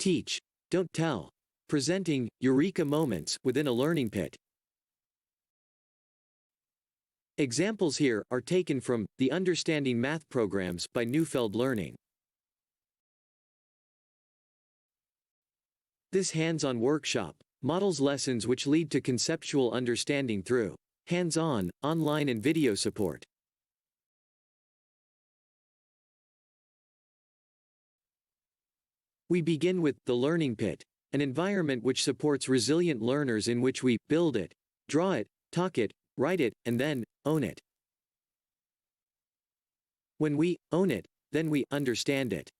teach, don't tell. Presenting Eureka Moments within a learning pit. Examples here are taken from the Understanding Math Programs by Neufeld Learning. This hands-on workshop models lessons which lead to conceptual understanding through hands-on, online and video support. We begin with the learning pit, an environment which supports resilient learners in which we build it, draw it, talk it, write it, and then own it. When we own it, then we understand it.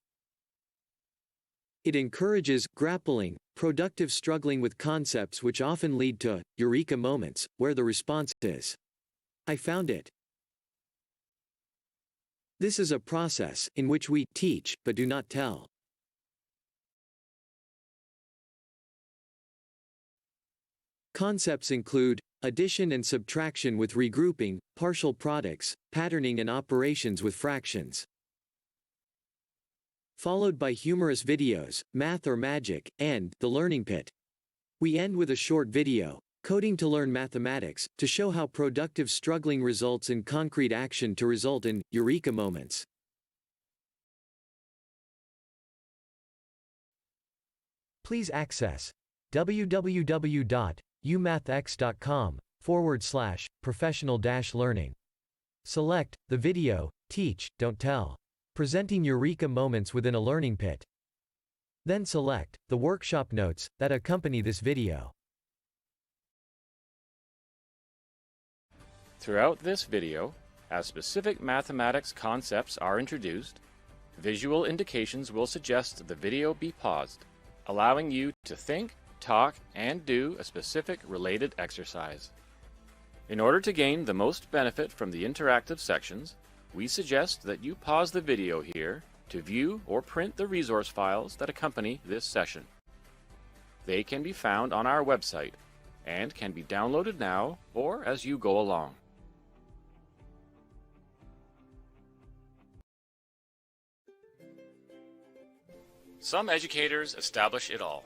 It encourages grappling, productive struggling with concepts which often lead to eureka moments, where the response is, I found it. This is a process in which we teach but do not tell. Concepts include addition and subtraction with regrouping, partial products, patterning and operations with fractions. Followed by humorous videos, math or magic, and the learning pit. We end with a short video, coding to learn mathematics, to show how productive struggling results in concrete action to result in eureka moments. Please access www.umathx.com/professional-learning. Select the video, Teach, Don't Tell. Presenting Eureka Moments within a learning pit. Then select the workshop notes that accompany this video. Throughout this video, as specific mathematics concepts are introduced, visual indications will suggest the video be paused, allowing you to think, talk, and do a specific related exercise. In order to gain the most benefit from the interactive sections, we suggest that you pause the video here to view or print the resource files that accompany this session. They can be found on our website and can be downloaded now or as you go along. Some educators establish it all,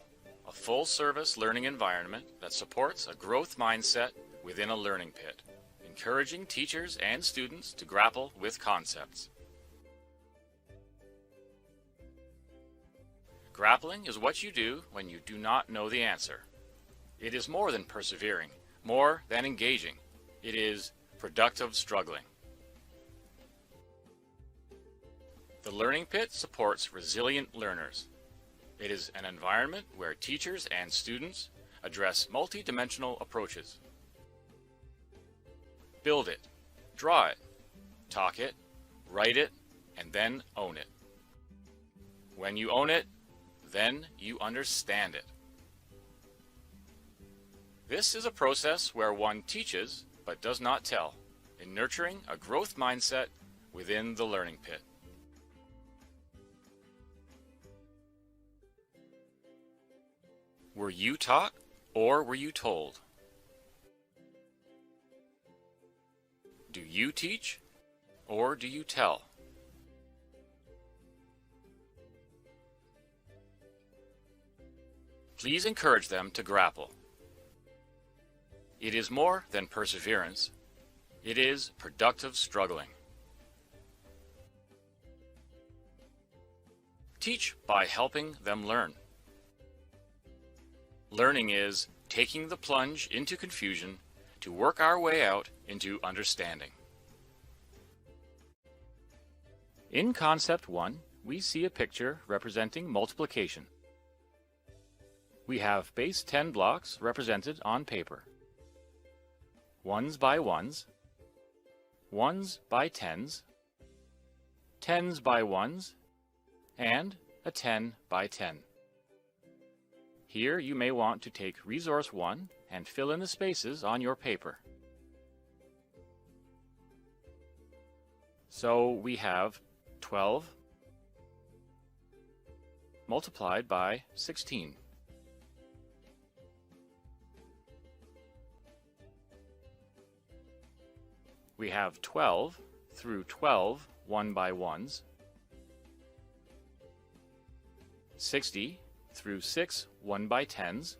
a full-service learning environment that supports a growth mindset within a learning pit, encouraging teachers and students to grapple with concepts. Grappling is what you do when you do not know the answer. It is more than persevering, more than engaging. It is productive struggling. The Learning Pit supports resilient learners. It is an environment where teachers and students address multi-dimensional approaches. Build it, draw it, talk it, write it, and then own it. When you own it, then you understand it. This is a process where one teaches but does not tell, in nurturing a growth mindset within the learning pit. Were you taught or were you told? Do you teach or do you tell? Please encourage them to grapple. It is more than perseverance. It is productive struggling. Teach by helping them learn. Learning is taking the plunge into confusion to work our way out into understanding. In Concept 1, we see a picture representing multiplication. We have base 10 blocks represented on paper. Ones by ones, ones by tens, tens by ones, and a 10 by 10. Here you may want to take Resource 1 and fill in the spaces on your paper. So we have 12 multiplied by 16. We have 12 through 12 one by ones, 60 through 6 1x10s,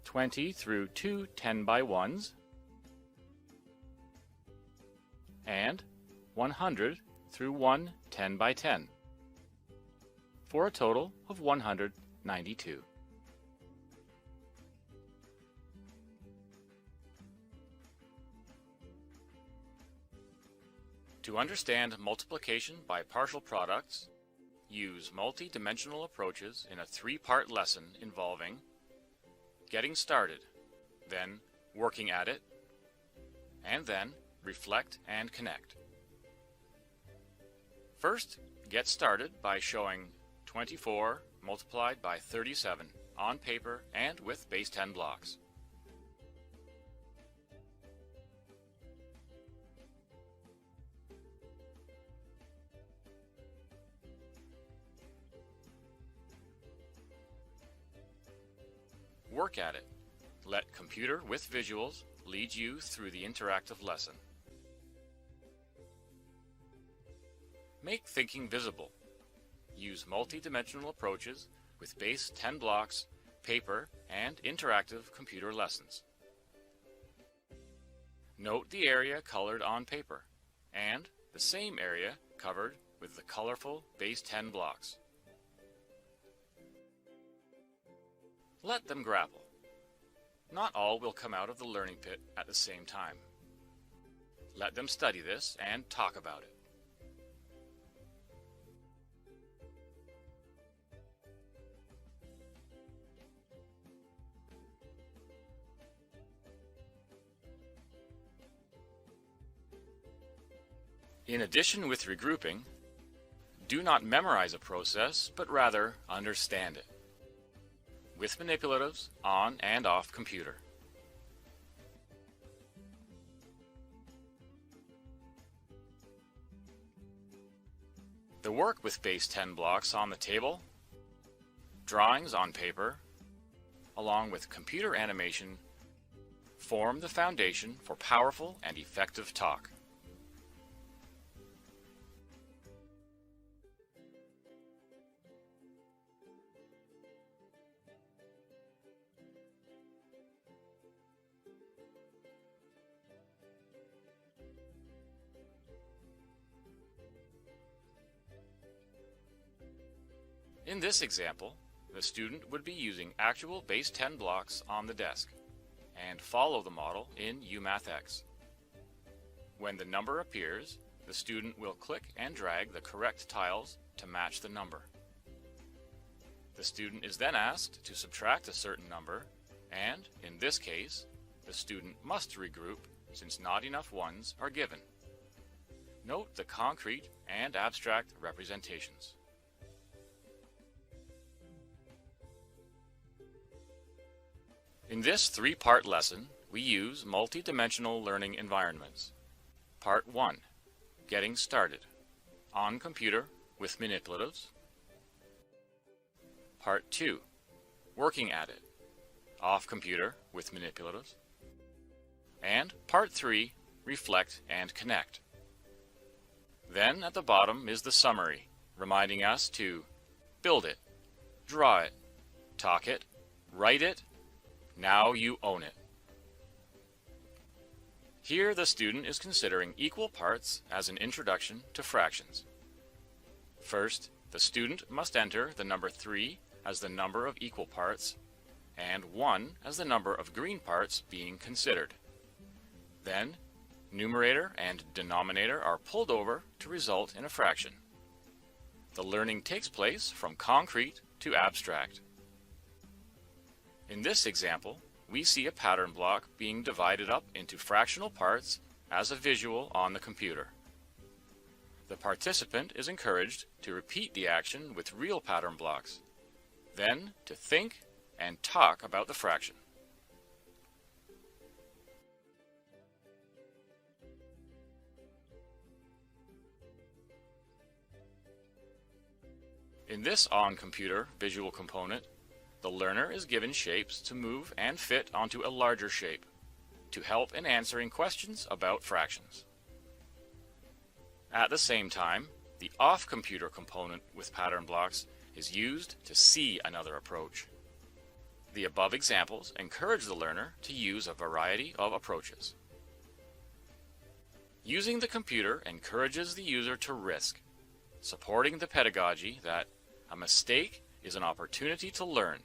20 through 2 10x1s, and 100 through 1 10x10, for a total of 192. To understand multiplication by partial products, use multi-dimensional approaches in a 3-part lesson involving getting started, then working at it, and then reflect and connect. First, get started by showing 24 multiplied by 37 on paper and with base 10 blocks. Work at it. Let computer with visuals lead you through the interactive lesson. Make thinking visible. Use multi-dimensional approaches with base 10 blocks, paper, and interactive computer lessons. Note the area colored on paper and the same area covered with the colorful base 10 blocks. Let them grapple. Not all will come out of the learning pit at the same time. Let them study this and talk about it. In addition with regrouping, do not memorize a process, but rather understand it, with manipulatives on and off computer. The work with base 10 blocks on the table, drawings on paper, along with computer animation, form the foundation for powerful and effective talk. In this example, the student would be using actual base 10 blocks on the desk and follow the model in UMathX. When the number appears, the student will click and drag the correct tiles to match the number. The student is then asked to subtract a certain number, and in this case, the student must regroup since not enough ones are given. Note the concrete and abstract representations. In this 3-part lesson, we use multi-dimensional learning environments. Part 1, Getting Started, on computer with manipulatives. Part 2, Working at it, off computer with manipulatives. And Part 3, Reflect and Connect. Then at the bottom is the summary, reminding us to build it, draw it, talk it, write it. Now you own it. Here the student is considering equal parts as an introduction to fractions. First, the student must enter the number 3 as the number of equal parts and 1 as the number of green parts being considered. Then, numerator and denominator are pulled over to result in a fraction. The learning takes place from concrete to abstract. In this example, we see a pattern block being divided up into fractional parts as a visual on the computer. The participant is encouraged to repeat the action with real pattern blocks, then to think and talk about the fraction. In this on-computer visual component, the learner is given shapes to move and fit onto a larger shape to help in answering questions about fractions. At the same time, The off-computer component with pattern blocks is used to see another approach. The above examples encourage the learner to use a variety of approaches. Using the computer encourages the user to risk, supporting the pedagogy that a mistake is an opportunity to learn,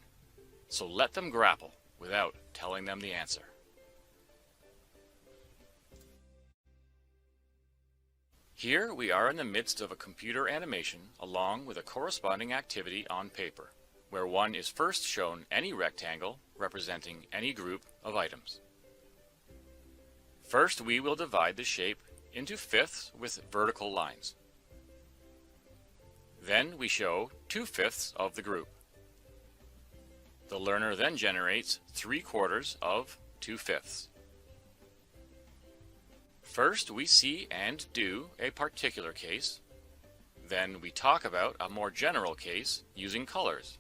so let them grapple without telling them the answer. Here we are in the midst of a computer animation along with a corresponding activity on paper, where one is first shown any rectangle representing any group of items. First, we will divide the shape into fifths with vertical lines. Then we show 2/5 of the group. The learner then generates 3/4 of 2/5. First, we see and do a particular case. Then we talk about a more general case using colors.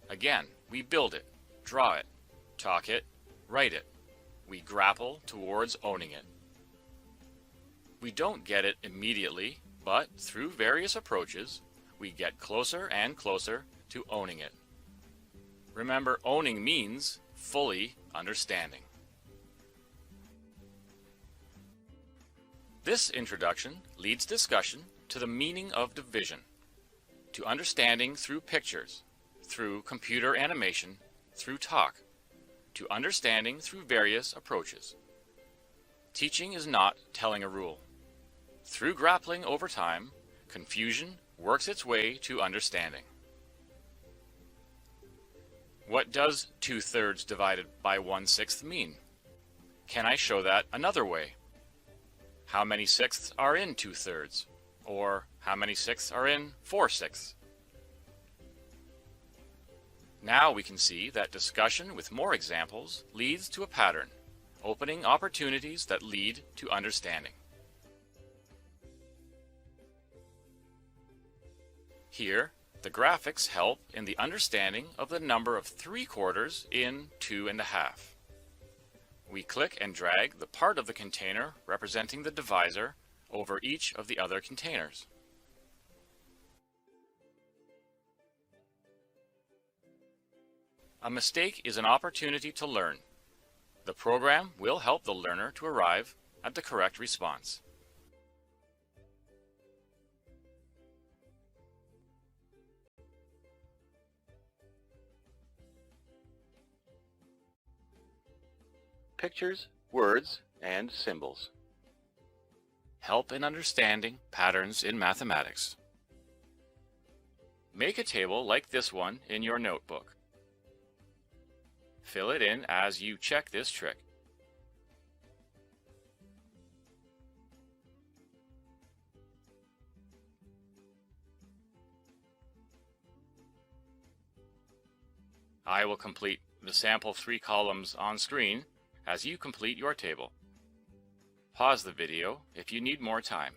Again, we build it, draw it, talk it, write it. We grapple towards owning it. We don't get it immediately, but through various approaches, we get closer and closer to owning it. Remember, owning means fully understanding. This introduction leads discussion to the meaning of division, to understanding through pictures, through computer animation, through talk, to understanding through various approaches. Teaching is not telling a rule. Through grappling over time, confusion works its way to understanding. What does 2/3 divided by 1/6 mean? Can I show that another way? How many sixths are in 2/3? Or how many sixths are in 4/6? Now we can see that discussion with more examples leads to a pattern, opening opportunities that lead to understanding. Here, the graphics help in the understanding of the number of 3/4 in 2.5. We click and drag the part of the container representing the divisor over each of the other containers. A mistake is an opportunity to learn. The program will help the learner to arrive at the correct response. Pictures, words, and symbols. Help in understanding patterns in mathematics. Make a table like this one in your notebook. Fill it in as you check this trick. I will complete the sample 3 columns on screen as you complete your table. Pause the video if you need more time.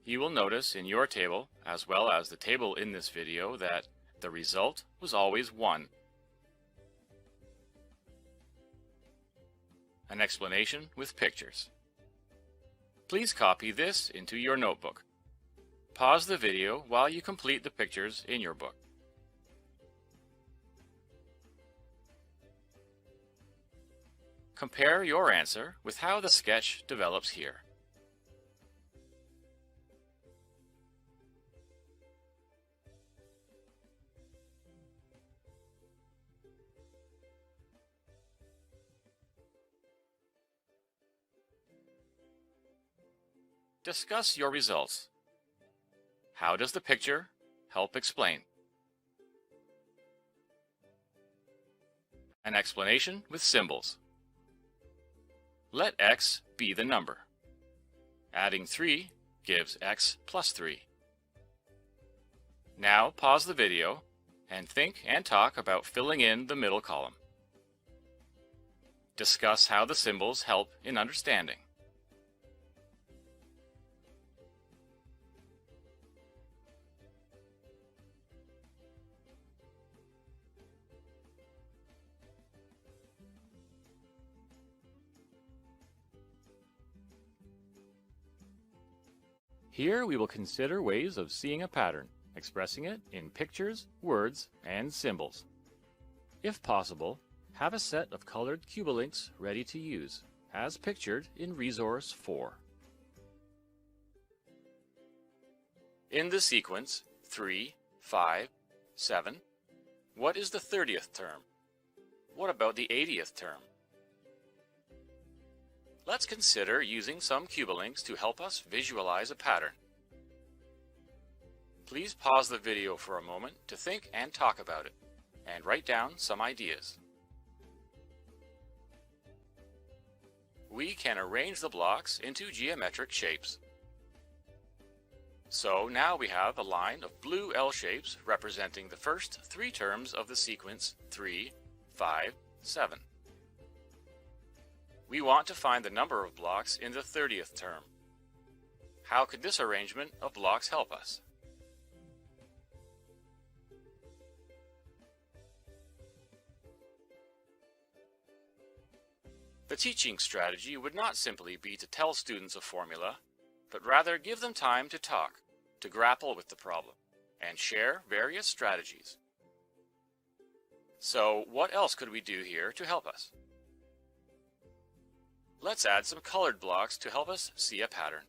You will notice in your table, as well as the table in this video, that the result was always 1. An explanation with pictures. Please copy this into your notebook. Pause the video while you complete the pictures in your book. Compare your answer with how the sketch develops here. Discuss your results. How does the picture help explain? An explanation with symbols. Let x be the number. Adding 3 gives x plus 3. Now pause the video and think and talk about filling in the middle column. Discuss how the symbols help in understanding. Here we will consider ways of seeing a pattern, expressing it in pictures, words, and symbols. If possible, have a set of colored cubolinks ready to use, as pictured in Resource 4. In the sequence 3, 5, 7, what is the 30th term? What about the 80th term? Let's consider using some cubolinks to help us visualize a pattern. Please pause the video for a moment to think and talk about it, and write down some ideas. We can arrange the blocks into geometric shapes. So now we have a line of blue L shapes representing the first 3 terms of the sequence 3, 5, 7. We want to find the number of blocks in the 30th term. How could this arrangement of blocks help us? The teaching strategy would not simply be to tell students a formula, but rather give them time to talk, to grapple with the problem, and share various strategies. So, what else could we do here to help us? Let's add some colored blocks to help us see a pattern.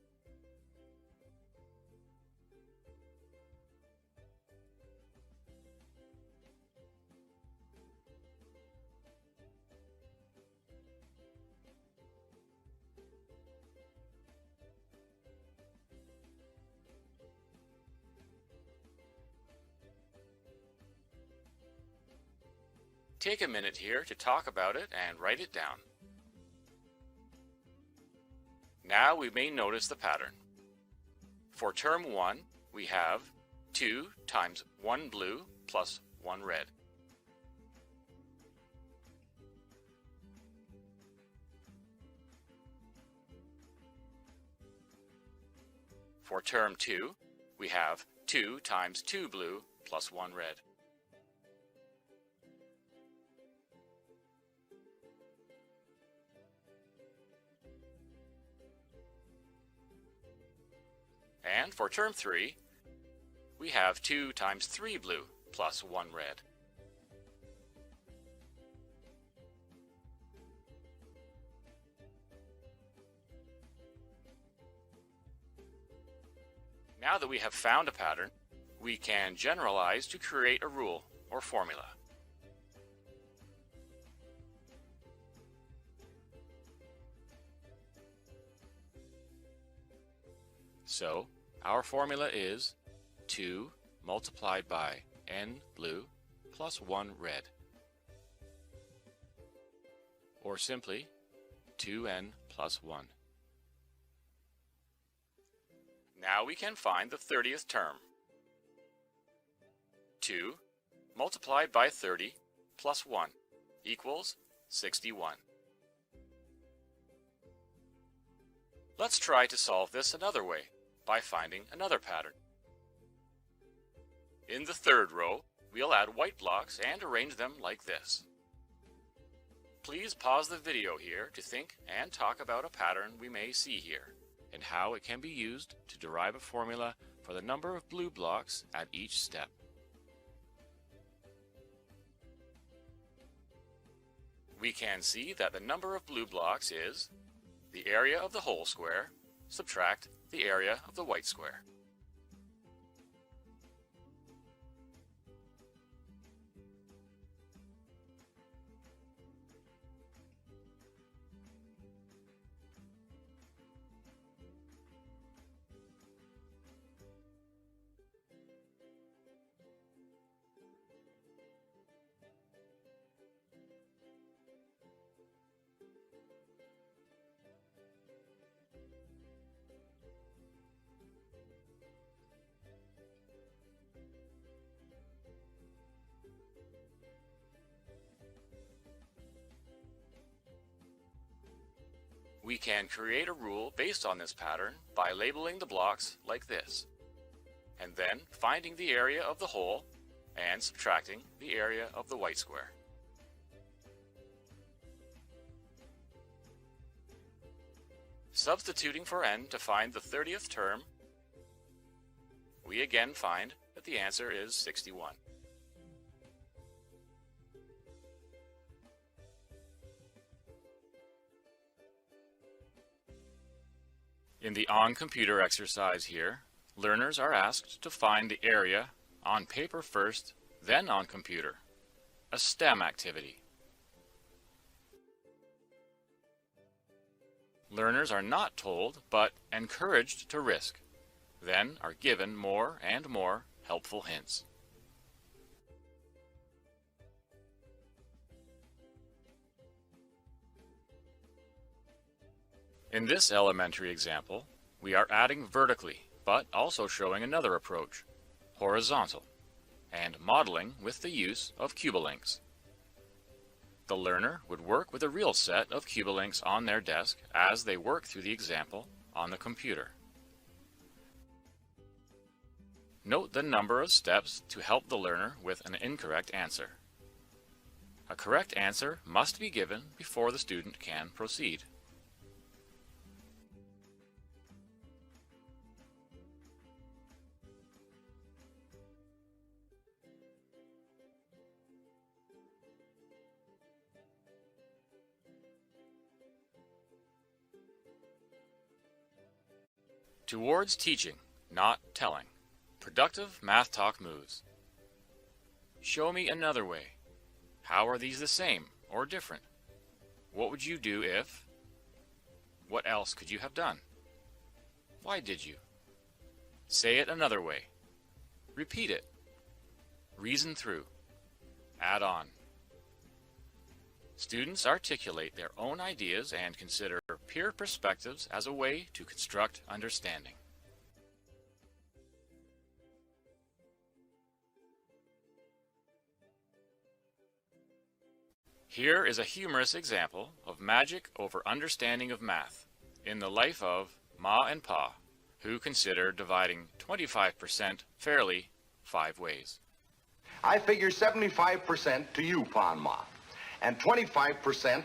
Take a minute here to talk about it and write it down. Now we may notice the pattern. For term 1, we have 2 times 1 blue plus 1 red. For term 2, we have 2 times 2 blue plus 1 red. And for term 3, we have 2 times 3 blue plus 1 red. Now that we have found a pattern, we can generalize to create a rule or formula. So, our formula is 2 multiplied by n blue plus 1 red. Or simply, 2n plus 1. Now we can find the 30th term. 2 multiplied by 30 plus 1 equals 61. Let's try to solve this another way, by finding another pattern. In the third row, we'll add white blocks and arrange them like this. Please pause the video here to think and talk about a pattern we may see here, and how it can be used to derive a formula for the number of blue blocks at each step. We can see that the number of blue blocks is the area of the whole square subtract the area of the white square. We can create a rule based on this pattern by labeling the blocks like this, and then finding the area of the whole and subtracting the area of the white square. Substituting for n to find the 30th term, we again find that the answer is 61. In the on-computer exercise here, learners are asked to find the area on paper first, then on computer, a STEM activity. Learners are not told, but encouraged to risk, then are given more and more helpful hints. In this elementary example, we are adding vertically, but also showing another approach, horizontal, and modeling with the use of cubolinks. The learner would work with a real set of cubolinks on their desk as they work through the example on the computer. Note the number of steps to help the learner with an incorrect answer. A correct answer must be given before the student can proceed. Towards teaching, not telling. Productive math talk moves. Show me another way. How are these the same or different? What would you do if? What else could you have done? Why did you? Say it another way. Repeat it. Reason through. Add on. Students articulate their own ideas and consider peer perspectives as a way to construct understanding. Here is a humorous example of magic over understanding of math in the life of Ma and Pa, who consider dividing 25% fairly 5 ways. I figure 75% to you, Pa and Ma, and 25%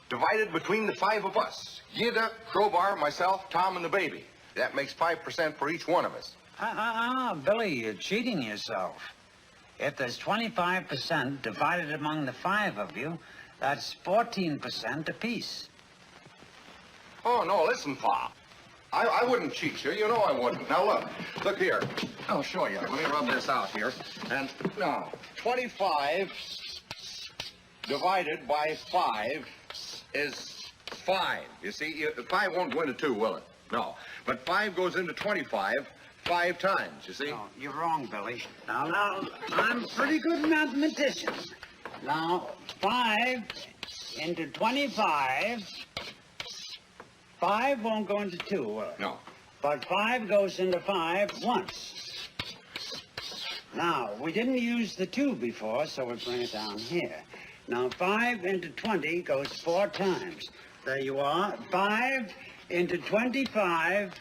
divided between the 5 of us. Gida, Crowbar, myself, Tom, and the baby. That makes 5% for each one of us. Billy, you're cheating yourself. If there's 25% divided among the 5 of you, that's 14% apiece. Oh, no, listen, Pa. I wouldn't cheat you. You know I wouldn't. Now, look here. I'll show you. Let me rub this out here. And now, 25 divided by 5 is 5. You see, 5 won't go into 2, will it? No. But 5 goes into 25 5 times, you see? No, you're wrong, Billy. Now, I'm a pretty good mathematician. Now, 5 into 25, 5 won't go into 2, will it? No. But 5 goes into 5 once. Now, we didn't use the 2 before, so we'll bring it down here. Now, 5 into 20 goes 4 times. There you are. 5 into 25,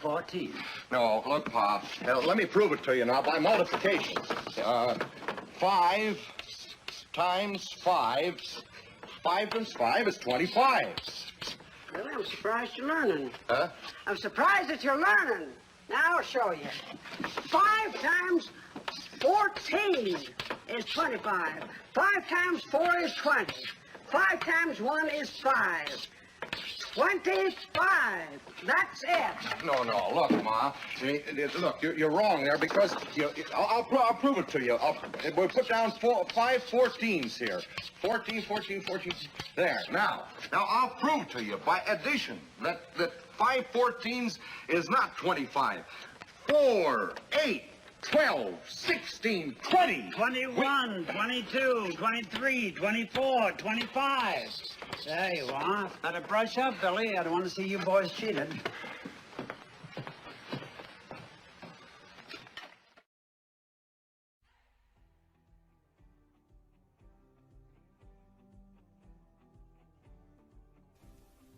14. No, look, Pa. Let me prove it to you now by multiplication. 5 times 5. 5 times 5 is 25. Really, I'm surprised you're learning. Huh? I'm surprised that you're learning. Now I'll show you. 5 times 14 is 25. 5 times 4 is 20. 5 times 1 is 5. 25. That's it. No, look, Ma. Look, you're wrong there because I'll prove it to you. We'll put down 5 14s here. 14, 14, 14. There. Now I'll prove to you by addition that 5 14s is not 25. 4, 8, 12, 16, 20. 21, 22, 23, 24, 25. There you are. Better brush up, Billy. I don't want to see you boys cheated.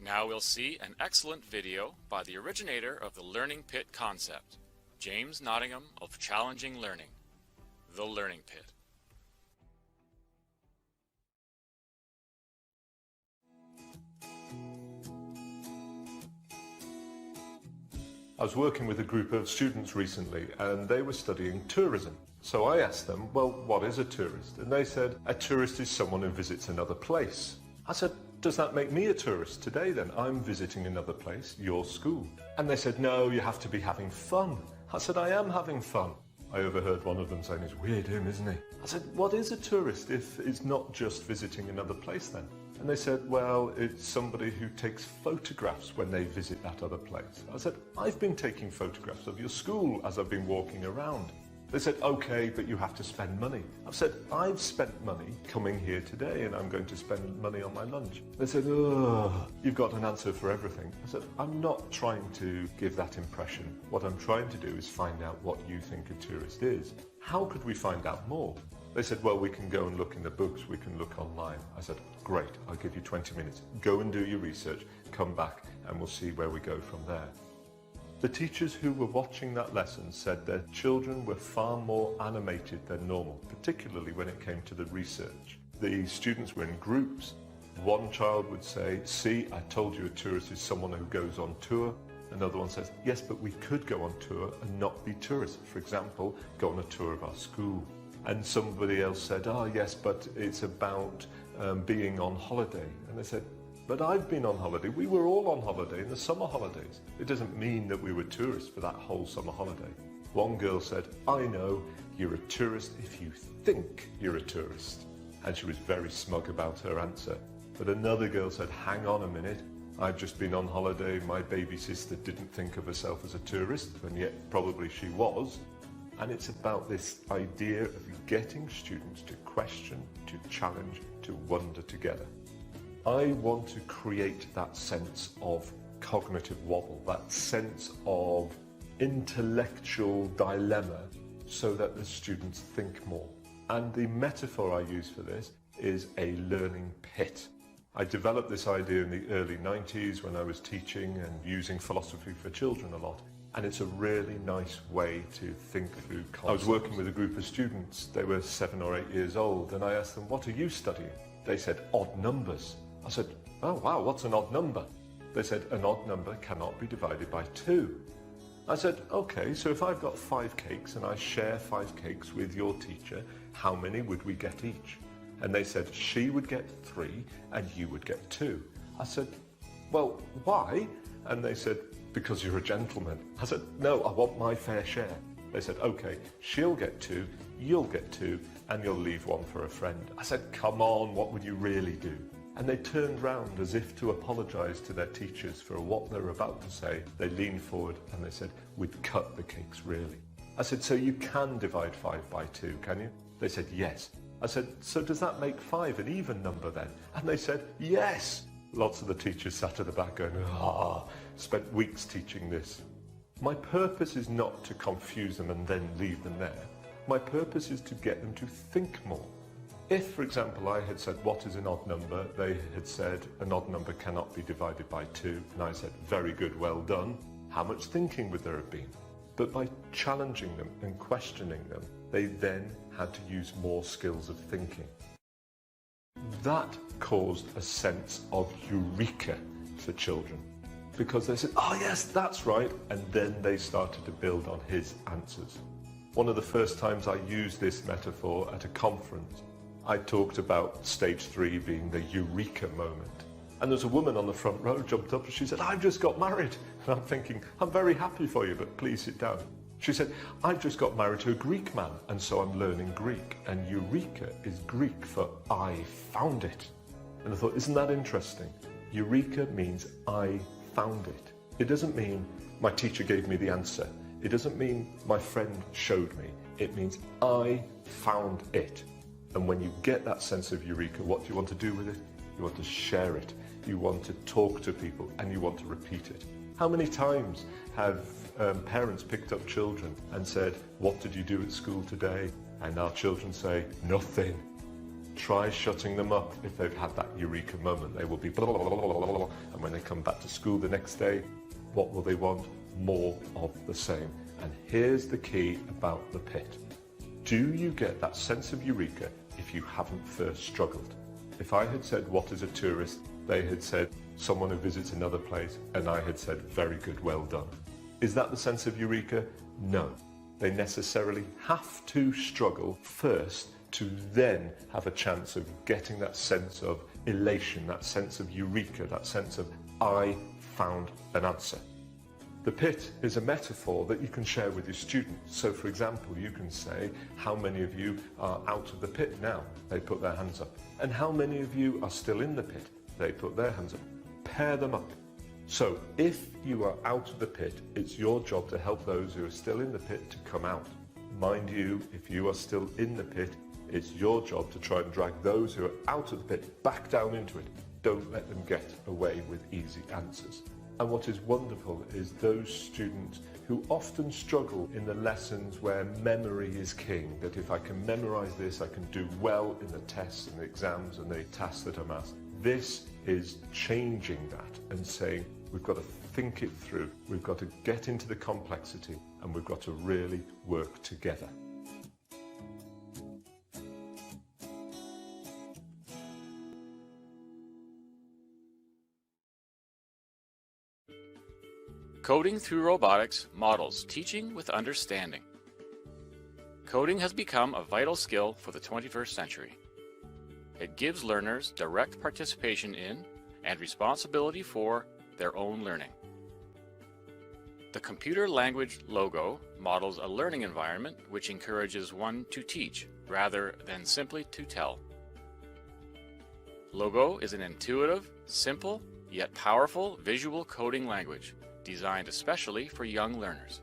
Now we'll see an excellent video by the originator of the Learning Pit concept, James Nottingham of Challenging Learning, The Learning Pit. I was working with a group of students recently and they were studying tourism. So I asked them, well, what is a tourist? And they said, a tourist is someone who visits another place. I said, does that make me a tourist today then? I'm visiting another place, your school. And they said, no, you have to be having fun. I said, I am having fun. I overheard one of them saying, it's weird him, isn't he? I said, what is a tourist if it's not just visiting another place then? And they said, well, it's somebody who takes photographs when they visit that other place. I said, I've been taking photographs of your school as I've been walking around. They said, okay, but you have to spend money. I've said, I've spent money coming here today and I'm going to spend money on my lunch. They said, oh, you've got an answer for everything. I said, I'm not trying to give that impression. What I'm trying to do is find out what you think a tourist is. How could we find out more? They said, well, we can go and look in the books, we can look online. I said, great, I'll give you 20 minutes. Go and do your research, come back, and we'll see where we go from there. The teachers who were watching that lesson said their children were far more animated than normal, particularly when it came to the research. The students were in groups. One child would say, see, I told you a tourist is someone who goes on tour. Another one says, yes, but we could go on tour and not be tourists. For example, go on a tour of our school. And somebody else said, oh yes, but it's about being on holiday. And they said, but I've been on holiday. We were all on holiday in the summer holidays. It doesn't mean that we were tourists for that whole summer holiday. One girl said, I know you're a tourist if you think you're a tourist. And she was very smug about her answer. But another girl said, hang on a minute. I've just been on holiday. My baby sister didn't think of herself as a tourist, and yet probably she was. And it's about this idea of getting students to question, to challenge, to wonder together. I want to create that sense of cognitive wobble, that sense of intellectual dilemma, so that the students think more. And the metaphor I use for this is a learning pit. I developed this idea in the early 90s when I was teaching and using philosophy for children a lot. And it's a really nice way to think through concepts. I was working with a group of students. They were 7 or 8 years old, and I asked them, what are you studying? They said, odd numbers. I said, oh wow, what's an odd number? They said, an odd number cannot be divided by 2. I said, okay, so if I've got 5 cakes and I share 5 cakes with your teacher, how many would we get each? And they said, she would get 3 and you would get 2. I said, well, why? And they said, because you're a gentleman. I said, no, I want my fair share. They said, okay, she'll get 2, you'll get 2, and you'll leave 1 for a friend. I said, come on, what would you really do? And they turned round as if to apologise to their teachers for what they were about to say. They leaned forward and they said, we'd cut the cakes really. I said, so you can divide 5 by 2, can you? They said, yes. I said, so does that make 5 an even number then? And they said, yes. Lots of the teachers sat at the back going, spent weeks teaching this. My purpose is not to confuse them and then leave them there. My purpose is to get them to think more. If, for example, I had said, what is an odd number? They had said, an odd number cannot be divided by 2. And I said, very good, well done. How much thinking would there have been? But by challenging them and questioning them, they then had to use more skills of thinking. That caused a sense of eureka for children, because they said, oh yes, that's right, and then they started to build on his answers. One of the first times I used this metaphor at a conference, I talked about stage 3 being the eureka moment. And there's a woman on the front row jumped up and she said, I've just got married. And I'm thinking, I'm very happy for you, but please sit down. She said, I've just got married to a Greek man, and so I'm learning Greek. And eureka is Greek for I found it. And I thought, isn't that interesting? Eureka means I found it. It doesn't mean my teacher gave me the answer. It doesn't mean my friend showed me. It means I found it. And when you get that sense of eureka, what do you want to do with it? You want to share it. You want to talk to people, and you want to repeat it. How many times have parents picked up children and said, what did you do at school today? And our children say, nothing. Try shutting them up. If they've had that eureka moment, they will be blah, blah, blah, blah, blah, blah. And when they come back to school the next day, what will they want? More of the same. And here's the key about the pit. Do you get that sense of eureka if you haven't first struggled? If I had said, what is a tourist? They had said, someone who visits another place, and I had said, very good, well done. Is that the sense of eureka? No. They necessarily have to struggle first to then have a chance of getting that sense of elation, that sense of eureka, that sense of I found an answer. The pit is a metaphor that you can share with your students. So for example, you can say, how many of you are out of the pit now? They put their hands up. And how many of you are still in the pit? They put their hands up. Pair them up. So if you are out of the pit, it's your job to help those who are still in the pit to come out. Mind you, if you are still in the pit, it's your job to try and drag those who are out of the pit back down into it. Don't let them get away with easy answers. And what is wonderful is those students who often struggle in the lessons where memory is king, that if I can memorize this, I can do well in the tests and the exams and the tasks that I'm asked. This is changing that and saying, we've got to think it through, we've got to get into the complexity, and we've got to really work together. Coding through robotics models teaching with understanding. Coding has become a vital skill for the 21st century. It gives learners direct participation in and responsibility for their own learning. The computer language logo models a learning environment which encourages one to teach rather than simply to tell. Logo is an intuitive, simple, yet powerful visual coding language designed especially for young learners.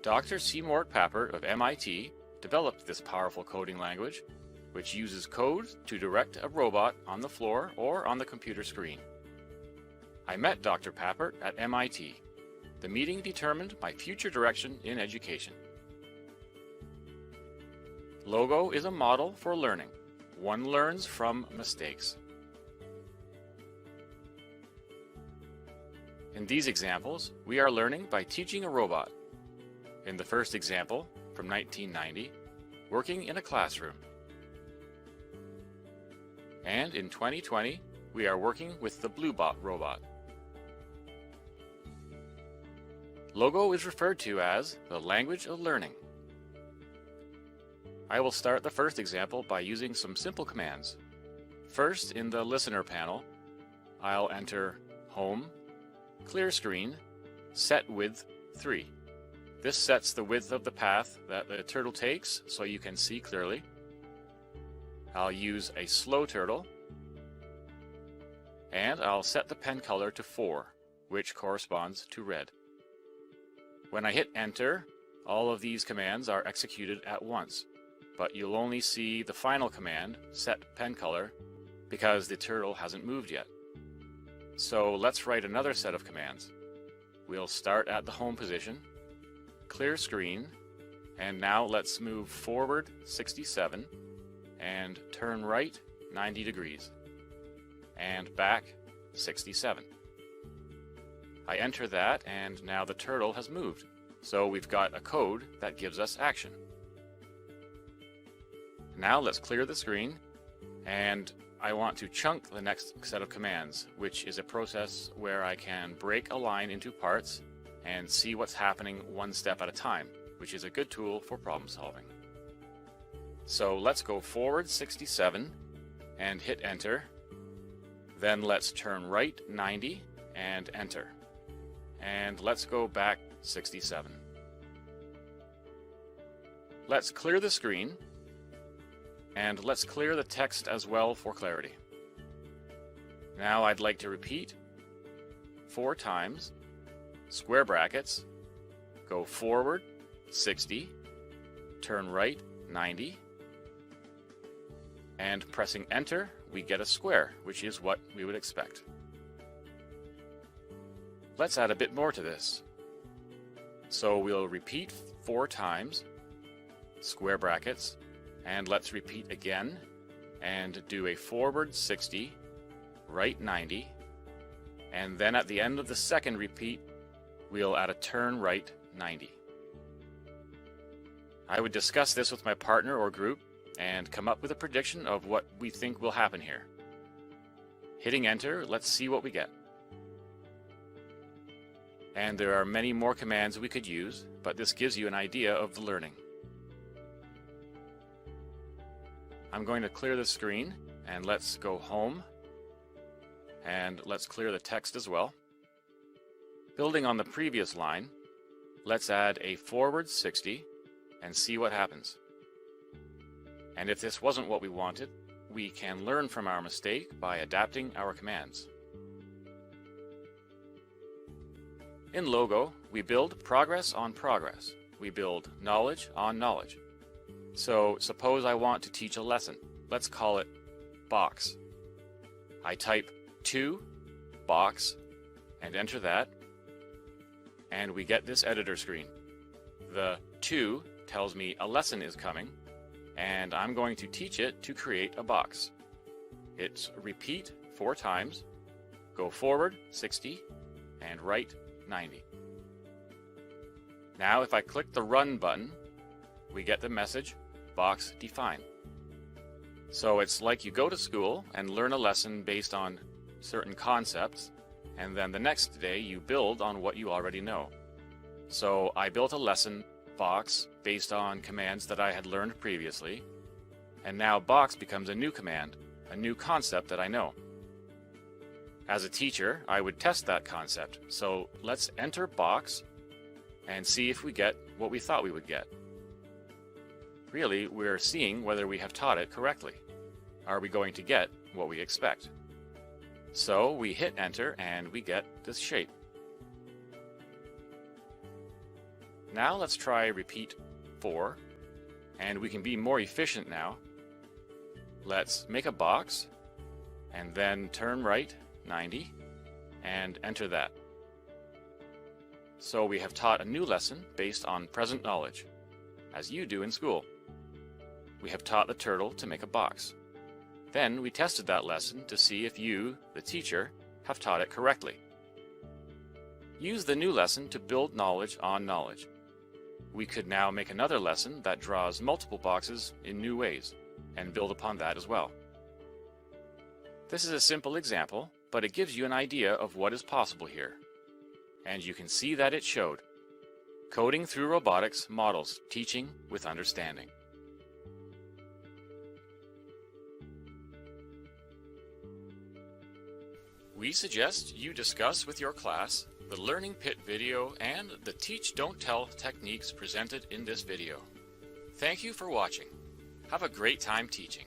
Dr. Seymour Papert of MIT developed this powerful coding language, which uses code to direct a robot on the floor or on the computer screen. I met Dr. Papert at MIT. The meeting determined my future direction in education. Logo is a model for learning. One learns from mistakes. In these examples, we are learning by teaching a robot. In the first example, from 1990, working in a classroom. And in 2020, we are working with the Bluebot robot. Logo is referred to as the language of learning. I will start the first example by using some simple commands. First, in the listener panel, I'll enter home, clear screen, set width 3. This sets the width of the path that the turtle takes so you can see clearly. I'll use a slow turtle, and I'll set the pen color to 4, which corresponds to red. When I hit enter, all of these commands are executed at once, but you'll only see the final command, set pen color, because the turtle hasn't moved yet. So let's write another set of commands. We'll start at the home position, clear screen, and now let's move forward 67 and turn right 90 degrees and back 67. I enter that and now the turtle has moved. So we've got a code that gives us action. Now let's clear the screen, and I want to chunk the next set of commands, which is a process where I can break a line into parts and see what's happening one step at a time, which is a good tool for problem solving. So let's go forward 67 and hit enter. Then let's turn right 90 and enter. And let's go back 67. Let's clear the screen. And let's clear the text as well for clarity. Now I'd like to repeat 4 times, square brackets, go forward 60, turn right 90, and pressing enter, we get a square, which is what we would expect. Let's add a bit more to this. So we'll repeat 4 times, square brackets, and let's repeat again and do a forward 60, right 90, and then at the end of the second repeat, we'll add a turn right 90. I would discuss this with my partner or group and come up with a prediction of what we think will happen here. Hitting enter, let's see what we get. And there are many more commands we could use, but this gives you an idea of the learning. I'm going to clear the screen, and let's go home, and let's clear the text as well. Building on the previous line, let's add a forward 60 and see what happens. And if this wasn't what we wanted, we can learn from our mistake by adapting our commands. In Logo, we build progress on progress. We build knowledge on knowledge. So suppose I want to teach a lesson. Let's call it box. I type 2 box and enter that, and we get this editor screen. The 2 tells me a lesson is coming, and I'm going to teach it to create a box. It's repeat 4 times, go forward 60, and right 90. Now if I click the Run button, we get the message, box defined. So it's like you go to school and learn a lesson based on certain concepts, and then the next day you build on what you already know. So I built a lesson box based on commands that I had learned previously, and now box becomes a new command, a new concept that I know. As a teacher, I would test that concept, so let's enter box and see if we get what we thought we would get. Really, we're seeing whether we have taught it correctly. Are we going to get what we expect? So we hit enter and we get this shape. Now let's try repeat 4, and we can be more efficient now. Let's make a box and then turn right 90 and enter that. So we have taught a new lesson based on present knowledge, as you do in school. We have taught the turtle to make a box. Then we tested that lesson to see if you, the teacher, have taught it correctly. Use the new lesson to build knowledge on knowledge. We could now make another lesson that draws multiple boxes in new ways, and build upon that as well. This is a simple example, but it gives you an idea of what is possible here. And you can see that it showed. Coding through robotics models teaching with understanding. We suggest you discuss with your class the Learning Pit video and the Teach Don't Tell techniques presented in this video. Thank you for watching. Have a great time teaching.